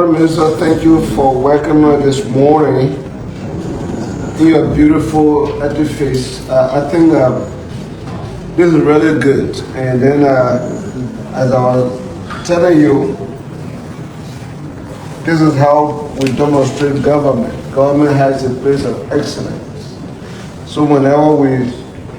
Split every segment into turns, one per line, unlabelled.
Minister, thank you for welcoming us this morning in your beautiful edifice. I think this is really good. And then, as I was telling you, this is how we demonstrate government. Government has a place of excellence. So whenever we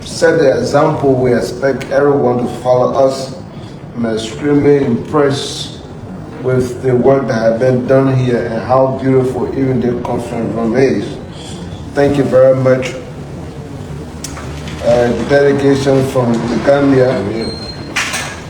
set the example, we expect everyone to follow us. I'm extremely impressed with the work that has been done here and how beautiful even the conference room is. Thank you very much. The delegation from the Gambia.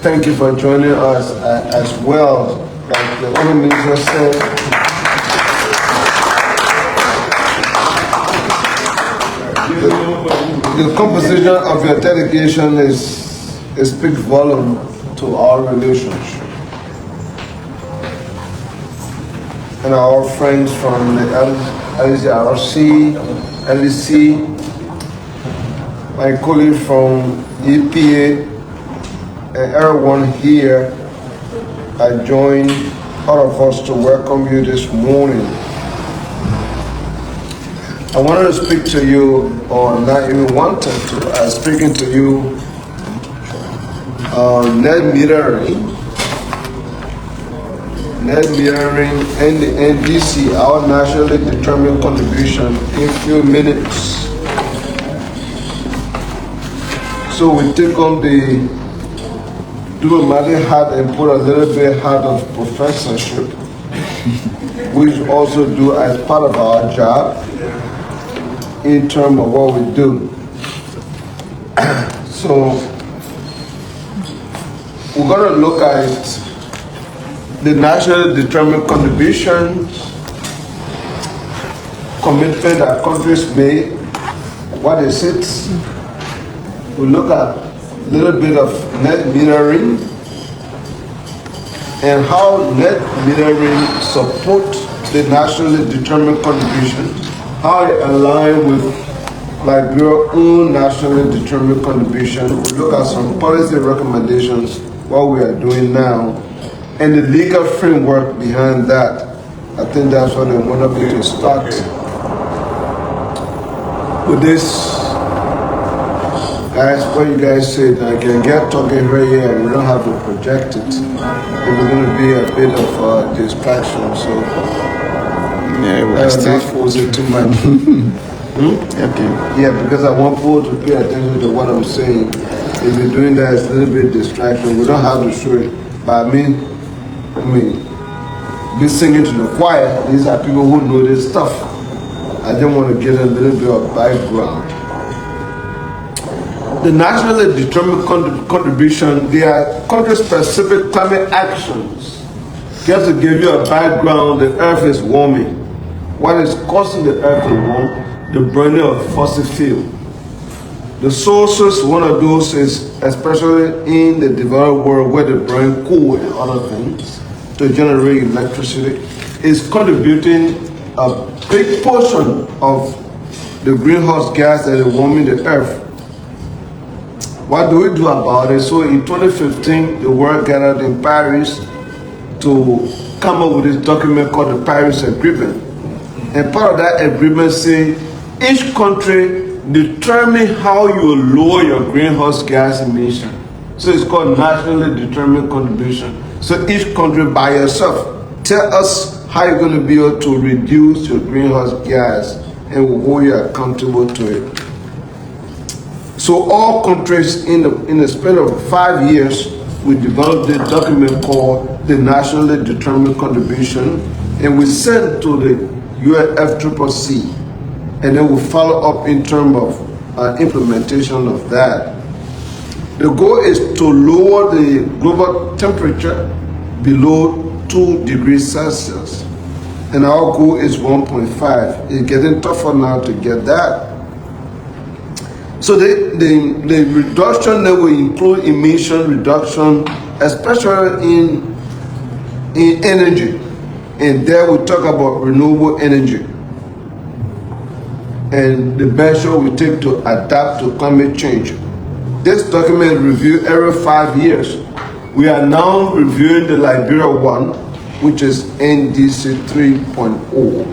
Thank you for joining us as well. Like the other minister said, the composition of your delegation speaks volume to our relationship. And our friends from the LCRC, LEC, my colleague from EPA, and everyone here, I join all of us to welcome you this morning. I wanted to speak to you, or not even wanted to, I was speaking to you on net metering and the NDC, our nationally determined contribution, in a few minutes. So we take on the diplomatic hat and put a little bit hat of professorship, which also do as part of our job in terms of what we do. So we're going to look at the nationally determined contributions, commitment that countries made, what is it? We'll look at a little bit of net metering and how net metering supports the nationally determined contribution, how it aligns with Liberia's own nationally determined contribution. We'll look at some policy recommendations, what we are doing now, and the legal framework behind that. I think that's what I want to start with this. Guys, what you guys said, I can get talking right here and we don't have to project it. It's going to be a bit of a distraction, so
yeah, we'll
not force it too much.
Okay.
Yeah, because I want people to pay attention to what I'm saying. If you're doing that, it's a little bit distraction. We don't have to show it. But I mean, be singing to the choir. These are people who know this stuff. I just want to get a little bit of background. The nationally determined contribution, they are country-specific climate actions. Just to give you a background, the earth is warming. What is causing the earth to warm? The burning of fossil fuel. The sources, one of those is, especially in the developed world where they burn coal and other things to generate electricity, is contributing a big portion of the greenhouse gas that is warming the earth. What do we do about it? So in 2015, the world gathered in Paris to come up with this document called the Paris Agreement. And part of that agreement says each country determine how you will lower your greenhouse gas emission. So it's called nationally determined contribution. So each country by yourself, tell us how you're going to be able to reduce your greenhouse gas, and we'll hold you accountable to it. So all countries in the span of 5 years, we developed a document called the Nationally Determined Contribution, and we sent to the UNFCCC, and then we follow up in terms of implementation of that. The goal is to lower the global temperature below 2 degrees Celsius, and our goal is 1.5. It's getting tougher now to get that. So the reduction that will include emission reduction, especially in energy. And there we talk about renewable energy and the measure we take to adapt to climate change. This document is reviewed every 5 years. We are now reviewing the Liberia one, which is NDC 3.0.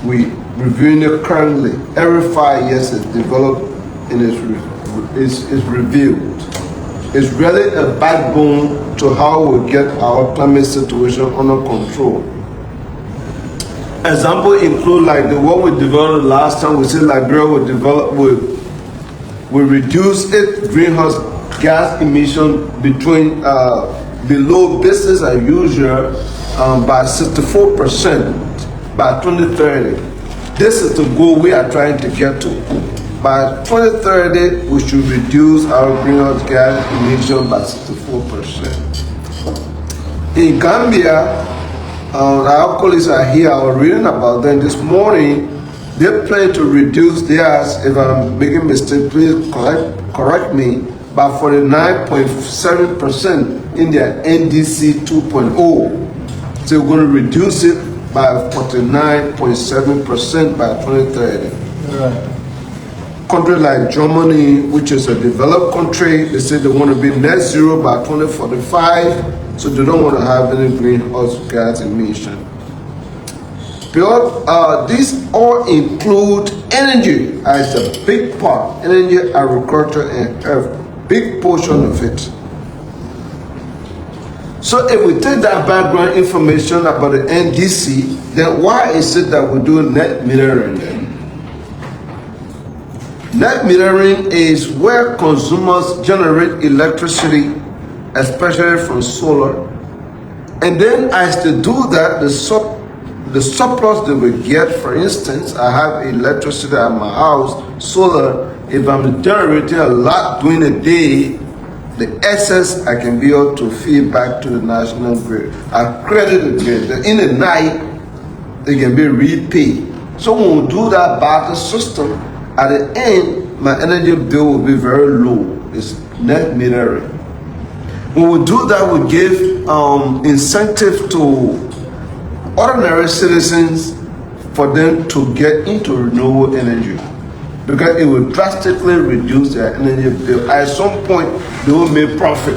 We reviewing it currently. Every 5 years it's developed and is reviewed. It's really a backbone to how we get our climate situation under control. Example include like the what we developed last time. We said Liberia will develop, we reduce its greenhouse gas emission between below business as usual by 64% by 2030. This is the goal we are trying to get to. By 2030, we should reduce our greenhouse gas emission by 64%. In Gambia, our colleagues are here. I was reading about them this morning. They plan to reduce theirs, if I'm making a mistake, please correct me, by 49.7% in their NDC 2.0. So we're going to reduce it by 49.7% by 2030. Right. Countries like Germany, which is a developed country, they say they want to be net zero by 2045, so they don't want to have any greenhouse gas emission. But these all include energy as a big part, energy, agriculture, and a big portion of it. So if we take that background information about the NDC, then why is it that we do net metering then? Net metering is where consumers generate electricity, especially from solar. And then as they do that, the surplus they will get, for instance, I have electricity at my house, solar, if I'm generating a lot during the day, the excess I can be able to feed back to the national grid. I credit the grid. In the night, they can be repaid. So when we do that barter system, at the end, my energy bill will be very low. It's net metering. When we do that, we give incentive to ordinary citizens for them to get into renewable energy, because it will drastically reduce their energy bill. At some point, they will make profit.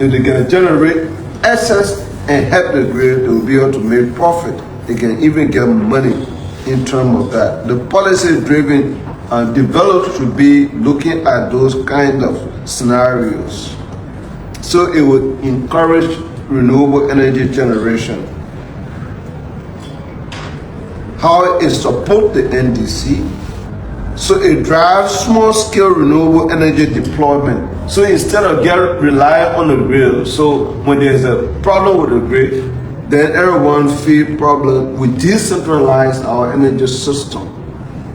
If they can generate excess and help the grid, they will be able to make profit. They can even get money in terms of that. The policy-driven developed should be looking at those kind of scenarios. So it would encourage renewable energy generation. How it supports the NDC. So it drives small-scale renewable energy deployment. So instead of relying on the grid, so when there's a problem with the grid, then everyone feel problem. We decentralize our energy system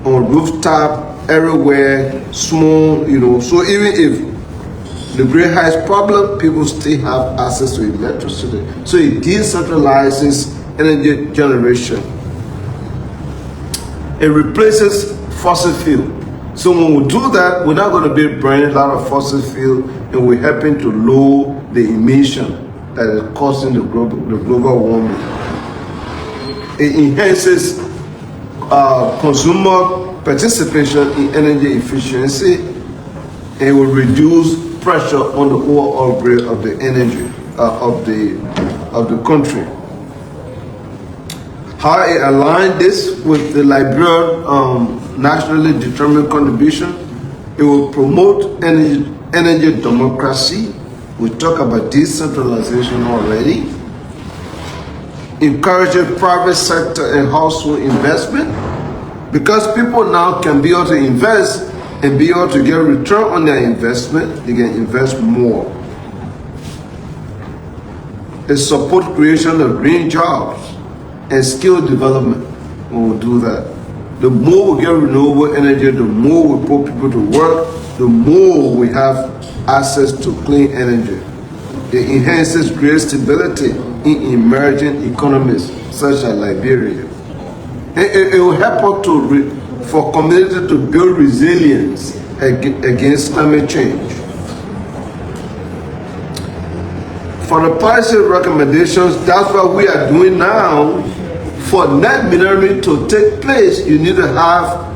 on rooftop, everywhere, small, so even if the grid has problem, people still have access to electricity. So it decentralizes energy generation. It replaces fossil fuel. So when we do that, we're not going to be burning a lot of fossil fuel, and we're helping to lower the emission that is causing the global warming. It enhances consumer participation in energy efficiency, and it will reduce pressure on the overall grid of the energy of the country. How it aligned this with the Liberian nationally determined contribution, it will promote energy democracy. We talk about decentralization already. Encouraging private sector and household investment, because people now can be able to invest and be able to get a return on their investment. They can invest more. It supports creation of green jobs and skill development when we do that. The more we get renewable energy, the more we put people to work, the more we have access to clean energy. It enhances greater stability in emerging economies such as Liberia. It will help us for communities to build resilience against climate change. For the policy recommendations, that's what we are doing now. For net metering to take place, you need to have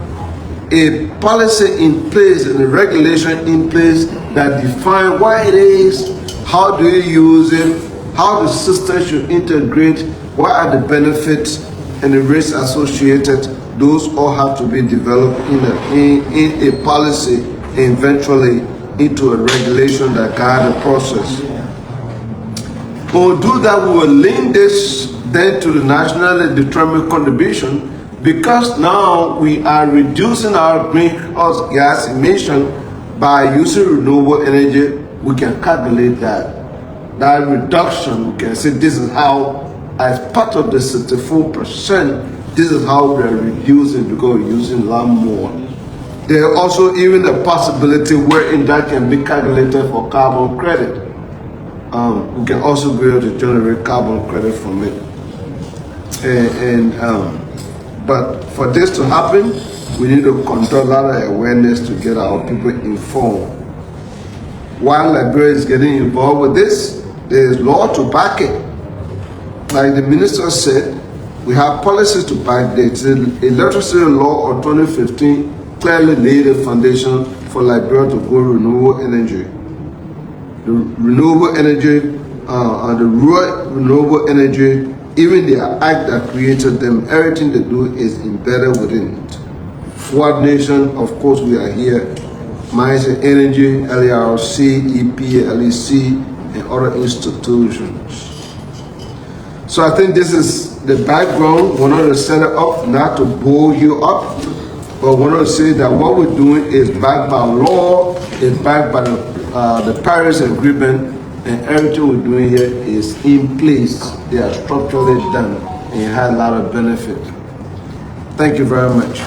a policy in place and a regulation in place that define what it is, how do you use it, how the system should integrate What are the benefits and the risks associated? Those all have to be developed in a policy and eventually into a regulation that guide the process. We'll do that. We will link this then to the nationally determined contribution, because now we are reducing our greenhouse gas emission by using renewable energy. We can calculate that reduction. We can say this is how, as part of the 64%, this is how we are reducing because we're using land more. There are also even a possibility wherein that can be calculated for carbon credit. We can also be able to generate carbon credit from it. But for this to happen, we need to conduct a lot of awareness to get our people informed. While Liberia is getting involved with this, there is law to back it. Like the minister said, we have policies to back it. The electricity law of 2015 clearly laid a foundation for Liberia to go renewable energy. The renewable energy, the rural renewable energy, even the act that created them, everything they do is embedded within it. What nation, of course, we are here. Mines and Energy, LERC, EPA, LEC, and other institutions. So I think this is the background. We're not to set it up, not to bore you up, but we're to say that what we're doing is backed by law, is backed by the Paris Agreement, and everything we're doing here is in place. They are structurally done, and it has a lot of benefit. Thank you very much.